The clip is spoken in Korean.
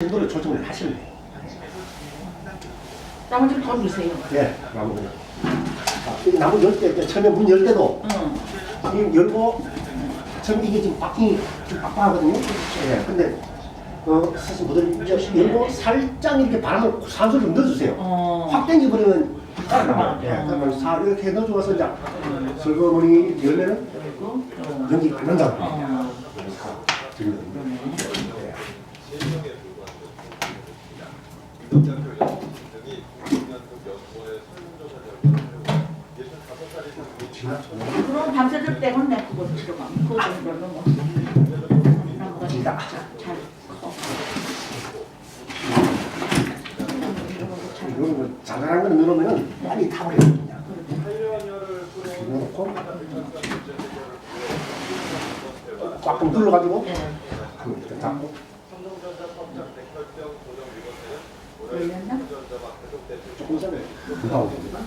정도로 조정을 하시면 돼요. 나머지 더 넣으세요. 네, 나무 그냥. 이 나무 열 때, 처음에 문 열 때도 이 열고 처음에 이게 지금 바퀴 좀 빡빡하거든요. 예, 근데 사실 모델 열고 살짝 이렇게 바람을 산소를 좀 넣어주세요. 확 당겨버리면 따라나와요. 예, 그러면 이렇게 넣어줘서 이제 슬그머니 열면은 연기가 안 난다고. 그럼 밤새들 빼고는 내 그거 들어가. 그거 정도는 뭐. 나무가 잘 커. 이거는 자잘한 거 넣으면 빨리 타버리거든요. 넣어놓고 꽉 눌러가지고 이렇게 잡고 열렸나? 조금 전에 금방 오거든요.